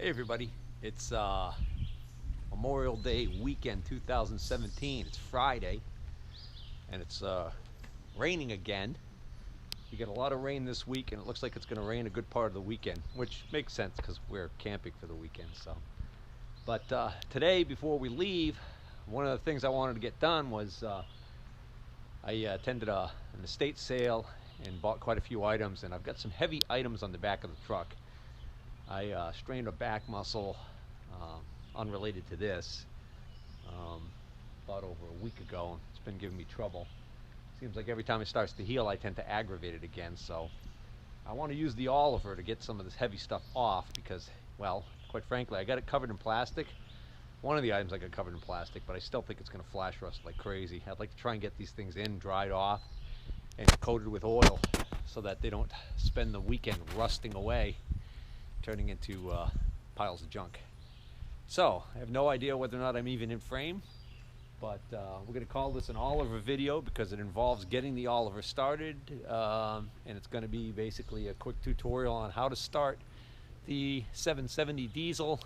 Hey everybody, it's Memorial Day weekend 2017. It's Friday and it's raining again. We get a lot of rain this week and it looks like it's going to rain a good part of the weekend, which makes sense because we're camping for the weekend. But today before we leave, one of the things I wanted to get done was I attended an estate sale and bought quite a few items, and I've got some heavy items on the back of the truck. I strained a back muscle unrelated to this about over a week ago. It's been giving me trouble. Seems like every time it starts to heal I tend to aggravate it again, so I want to use the Oliver to get some of this heavy stuff off because, well, quite frankly, I got it covered in plastic. One of the items I got covered in plastic, but I still think it's going to flash rust like crazy. I'd like to try and get these things in, dried off, and coated with oil so that they don't spend the weekend rusting away, turning into piles of junk. So I have no idea whether or not I'm even in frame, but we're going to call this an Oliver video because it involves getting the Oliver started, and it's going to be basically a quick tutorial on how to start the 770 diesel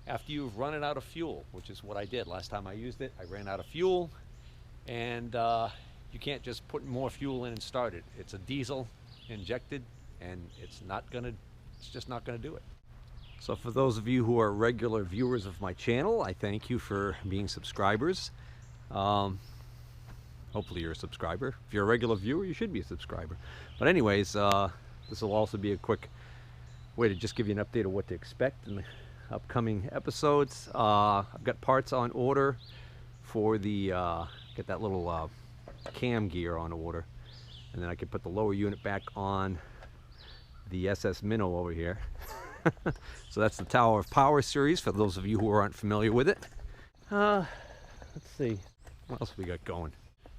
after you've run it out of fuel, which is what I did last time I used it. I ran out of fuel, and you can't just put more fuel in and start it. It's a diesel injected, and it's just not gonna do it. So for those of you who are regular viewers of my channel, I thank you for being subscribers. Hopefully you're a subscriber. If you're a regular viewer, you should be a subscriber. But anyways, this will also be a quick way to just give you an update of what to expect in the upcoming episodes. I've got parts on order for the get that little cam gear on order, and then I can put the lower unit back on the SS Minnow over here. So that's the Tower of Power series for those of you who aren't familiar with it. Let's see what else we got going.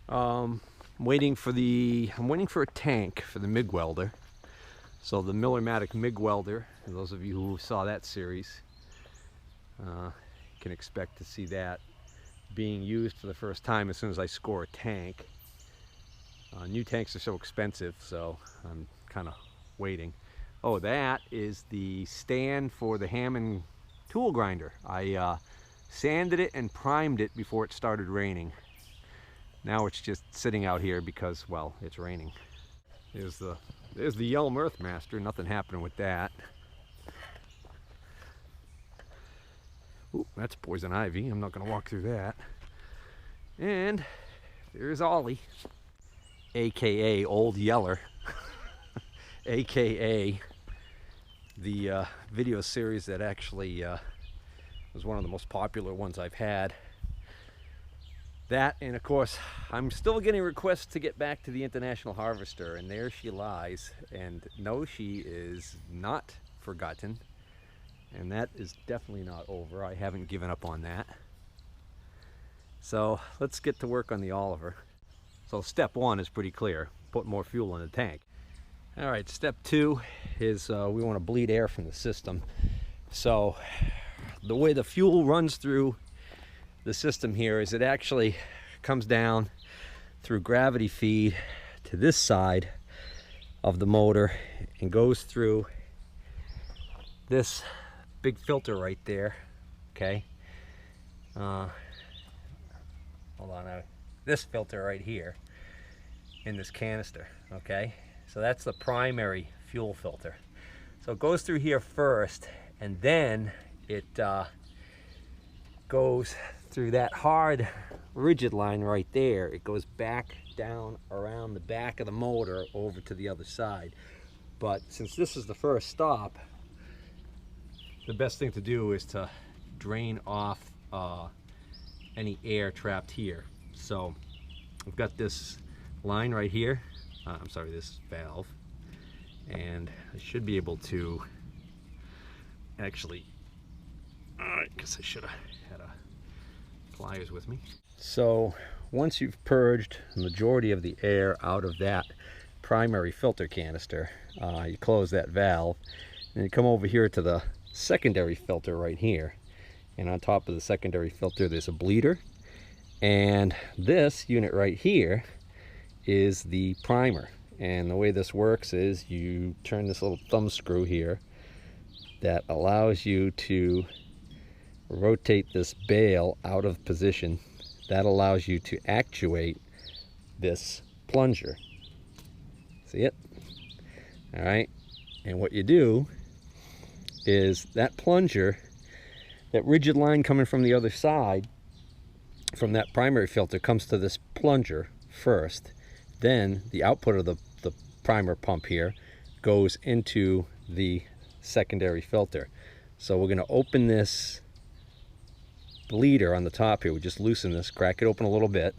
I'm waiting for a tank for the MIG welder. So the Miller-Matic MIG welder, and those of you who saw that series can expect to see that being used for the first time as soon as I score a tank. New tanks are so expensive, so I'm kind of waiting. Oh, that is the stand for the Hammond tool grinder. I sanded it and primed it before it started raining. Now it's just sitting out here because, well, it's raining. There's the Yelm Earthmaster. Nothing happening with that. Ooh, that's poison ivy. I'm not going to walk through that. And there's Ollie, aka Old Yeller, aka the video series that actually was one of the most popular ones I've had. That, and of course, I'm still getting requests to get back to the International Harvester, and there she lies. And no, she is not forgotten. And that is definitely not over. I haven't given up on that. So let's get to work on the Oliver. So step one is pretty clear. Put more fuel in the tank. All right, step two is we want to bleed air from the system. So the way the fuel runs through the system here is it actually comes down through gravity feed to this side of the motor and goes through this big filter right there. Okay, hold on, this filter right here in this canister. Okay, so that's the primary fuel filter. So it goes through here first, and then it goes through that hard rigid line right there. It goes back down around the back of the motor over to the other side. But since this is the first stop, the best thing to do is to drain off any air trapped here. So I've got this line right here, I'm sorry, this valve, and I should be able to actually, I guess I should have had pliers with me. So once you've purged the majority of the air out of that primary filter canister, you close that valve and you come over here to the secondary filter right here, and on top of the secondary filter there's a bleeder, and this unit right here is the primer. And the way this works is you turn this little thumb screw here that allows you to rotate this bail out of position. That allows you to actuate this plunger. See it? All right. And what you do is that plunger, that rigid line coming from the other side, from that primary filter, comes to this plunger first. Then the output of the primer pump here goes into the secondary filter. So we're going to open this bleeder on the top here. We just loosen this, crack it open a little bit,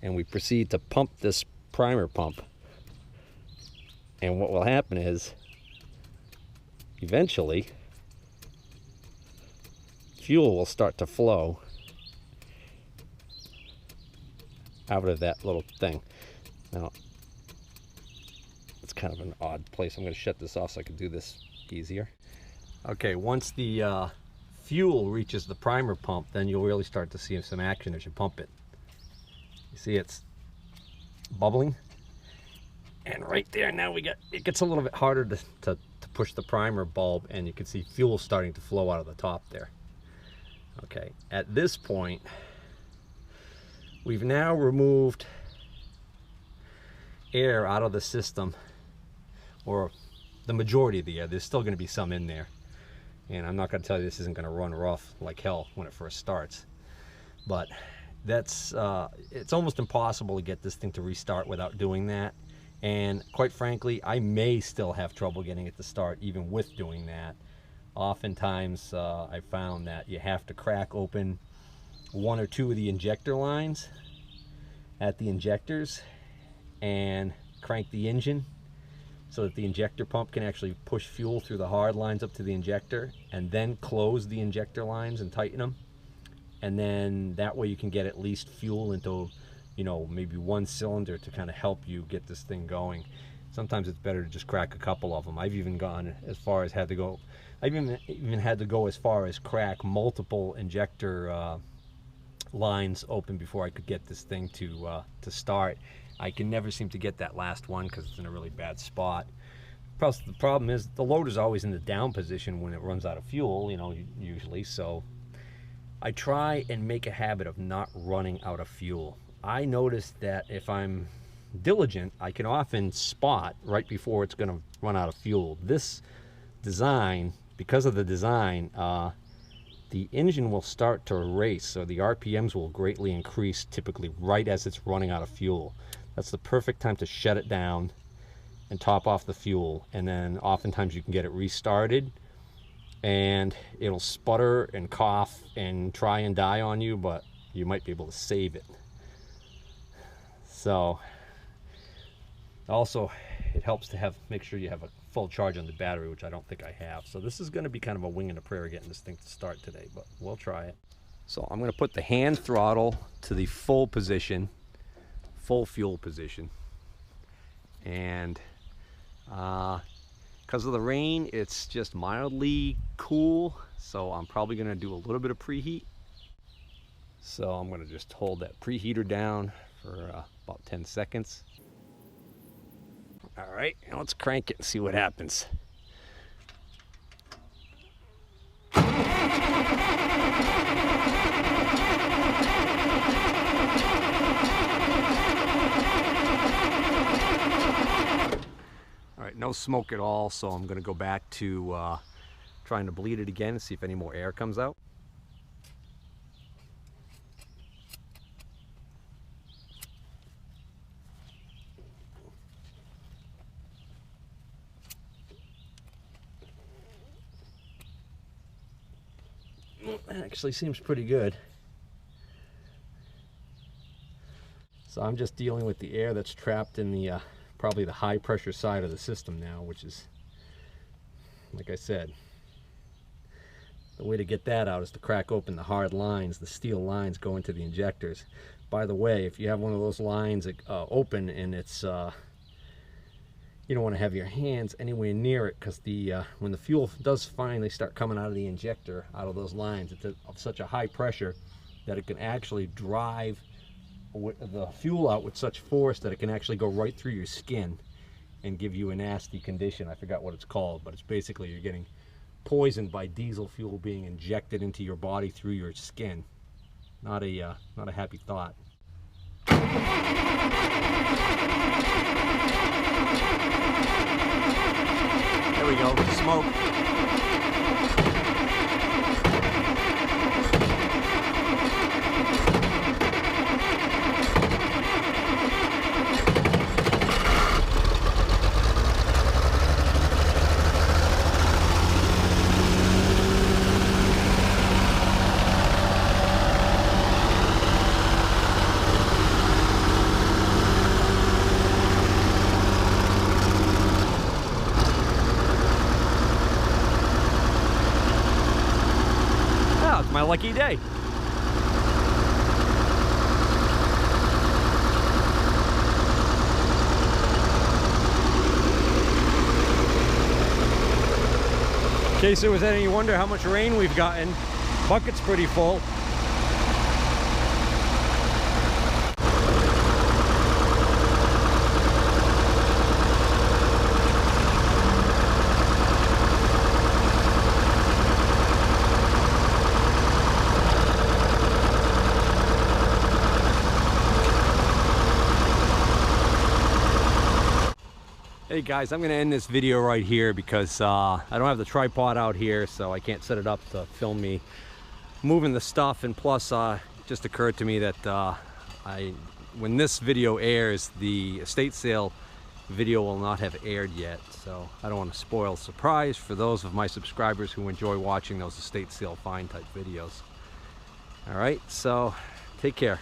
and we proceed to pump this primer pump. And what will happen is, eventually, fuel will start to flow out of that little thing. Now, it's kind of an odd place. I'm going to shut this off so I can do this easier. Okay, once the fuel reaches the primer pump, then you'll really start to see some action as you pump it. You see it's bubbling, and right there now it gets a little bit harder to push the primer bulb, and you can see fuel starting to flow out of the top there. Okay, at this point we've now removed air out of the system, or the majority of the air. There's still going to be some in there, and I'm not going to tell you this isn't going to run rough like hell when it first starts, but that's it's almost impossible to get this thing to restart without doing that. And quite frankly, I may still have trouble getting it to start even with doing that. Oftentimes I found that you have to crack open one or two of the injector lines at the injectors and crank the engine so that the injector pump can actually push fuel through the hard lines up to the injector, and then close the injector lines and tighten them. And then that way you can get at least fuel into, you know, maybe one cylinder to kind of help you get this thing going. Sometimes it's better to just crack a couple of them. I've even gone as far as I've even had to go as far as crack multiple injector lines open before I could get this thing to start. I can never seem to get that last one because it's in a really bad spot. Plus, the problem is the loader is always in the down position when it runs out of fuel, you know, usually. So I try and make a habit of not running out of fuel. I notice that if I'm diligent, I can often spot right before it's going to run out of fuel. This design, because of the design, the engine will start to race, so the RPMs will greatly increase typically right as it's running out of fuel. That's the perfect time to shut it down and top off the fuel, and then oftentimes you can get it restarted and it'll sputter and cough and try and die on you, but you might be able to save it. So also it helps to make sure you have a full charge on the battery, which I don't think I have. So this is going to be kind of a wing and a prayer getting this thing to start today, but we'll try it. So I'm going to put the hand throttle to the full position, full fuel position, and because of the rain, it's just mildly cool, so I'm probably going to do a little bit of preheat. So I'm going to just hold that preheater down for about 10 seconds. All right, now let's crank it and see what happens. All right, no smoke at all, so I'm going to go back to trying to bleed it again and see if any more air comes out. That actually seems pretty good. So I'm just dealing with the air that's trapped in the probably the high pressure side of the system now, which is, like I said, the way to get that out is to crack open the hard lines, the steel lines going to the injectors. By the way, if you have one of those lines open and it's you don't want to have your hands anywhere near it, because when the fuel does finally start coming out of the injector, out of those lines, it's of such a high pressure that it can actually drive the fuel out with such force that it can actually go right through your skin and give you a nasty condition. I forgot what it's called, but it's basically you're getting poisoned by diesel fuel being injected into your body through your skin. Not a happy thought. There we go, smoke. My lucky day. In case there was any wonder how much rain we've gotten, bucket's pretty full. Hey guys, I'm going to end this video right here because I don't have the tripod out here, so I can't set it up to film me moving the stuff. And plus, it just occurred to me that when this video airs, the estate sale video will not have aired yet. So I don't want to spoil the surprise for those of my subscribers who enjoy watching those estate sale find type videos. All right, so take care.